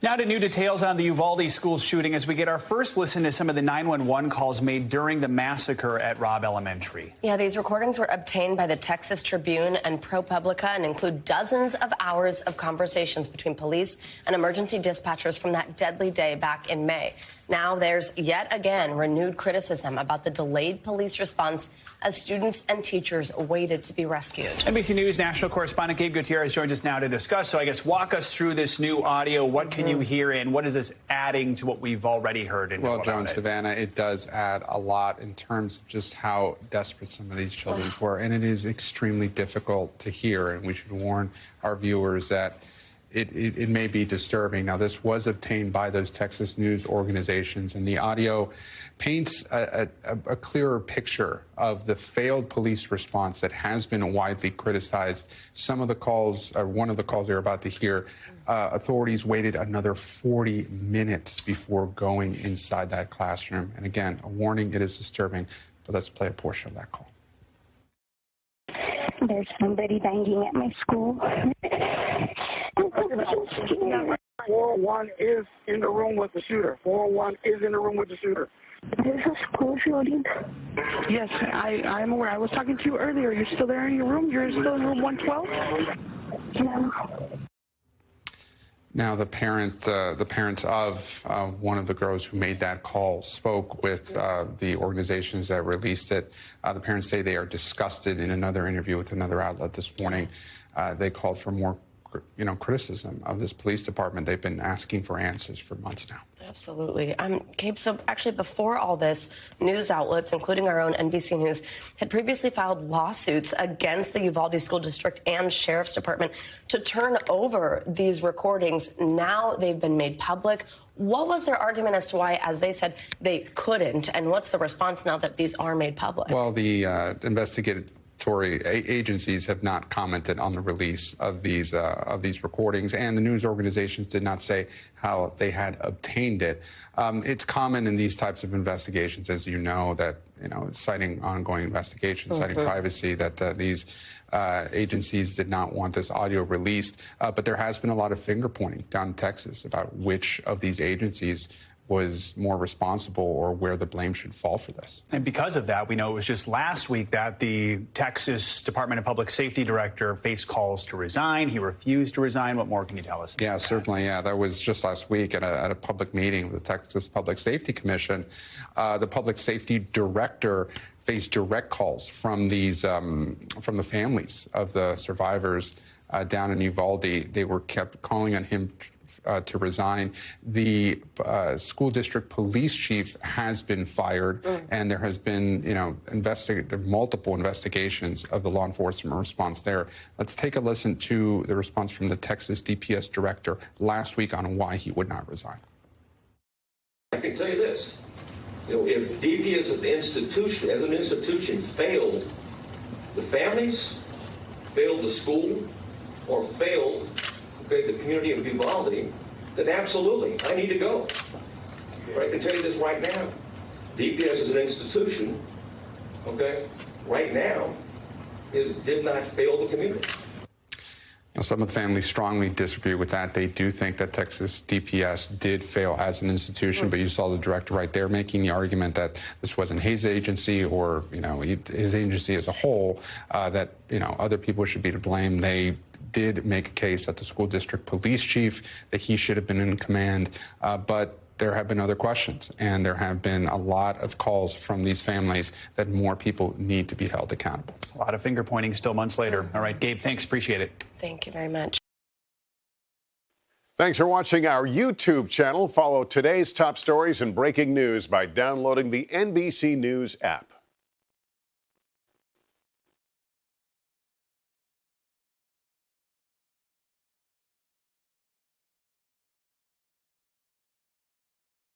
Now to new details on the Uvalde school shooting as we get our first listen to some of the 911 calls made during the massacre at Robb Elementary. Yeah, these recordings were obtained by the Texas Tribune and Propublica and include dozens of hours of conversations between police and emergency dispatchers from that deadly day back in May. Now there's yet again renewed criticism about the delayed police response as students and teachers waited to be rescued. NBC News national correspondent Gabe Gutierrez joins us now to discuss. So I guess walk us through this new audio. What can you hear and what is this adding to what we've already heard? And well, Joan, Savannah, it does add a lot in terms of just how desperate some of these children were. And it is extremely difficult to hear. And we should warn our viewers that it may be disturbing. Now, this was obtained by those Texas news organizations, and the audio paints a clearer picture of the failed police response that has been widely criticized. Some of the calls, one of the calls you're about to hear, authorities waited another 40 minutes before going inside that classroom. And again, a warning, it is disturbing, but let's play a portion of that call. There's somebody banging at my school. 401 is in the room with the shooter. 401 is in the room with the shooter. There's a school shooting. Yes, I'm aware. I was talking to you earlier. You're still there in your room? You're still in room 112? No. Now, the parents of one of the girls who made that call spoke with the organizations that released it. The parents say they are disgusted. In another interview with another outlet this morning, they called for more criticism of this police department. They've been asking for answers for months now. Absolutely. Gabe, so actually before all this, news outlets, including our own NBC News, had previously filed lawsuits against the Uvalde School District and Sheriff's Department to turn over these recordings. Now they've been made public. What was their argument as to why, as they said, they couldn't? And what's the response now that these are made public? Well, the investigative agencies have not commented on the release of these recordings, and the news organizations did not say how they had obtained it. It's common in these types of investigations, as you know, that citing ongoing investigations, citing privacy, that these agencies did not want this audio released. But there has been a lot of finger pointing down in Texas about which of these agencies was more responsible or where the blame should fall for this. And because of that, we know it was just last week that the Texas Department of Public Safety director faced calls to resign. He refused to resign. What more can you tell us? Yeah, certainly. Yeah, that was just last week at a public meeting with the Texas Public Safety Commission. The public safety director faced direct calls from these from the families of the survivors down in Uvalde. They were kept calling on him to resign. The school district police chief has been fired, and there has been, multiple investigations of the law enforcement response there. Let's take a listen to the response from the Texas DPS director last week on why he would not resign. I can tell you this: if DP as an institution, failed the families, failed the school, or failed the community of Uvalde, then absolutely, I need to go. But I can tell you this right now. DPS as an institution, right now, did not fail the community. Now, some of the families strongly disagree with that. They do think that Texas DPS did fail as an institution, but you saw the director right there making the argument that this wasn't his agency or, his agency as a whole, that, other people should be to blame. They did make a case that the school district police chief, that he should have been in command, but there have been other questions, and there have been a lot of calls from these families that more people need to be held accountable. A lot of finger pointing still months later. All right, Gabe, thanks. Appreciate it. Thank you very much. Thanks for watching our YouTube channel. Follow today's top stories and breaking news by downloading the NBC News app.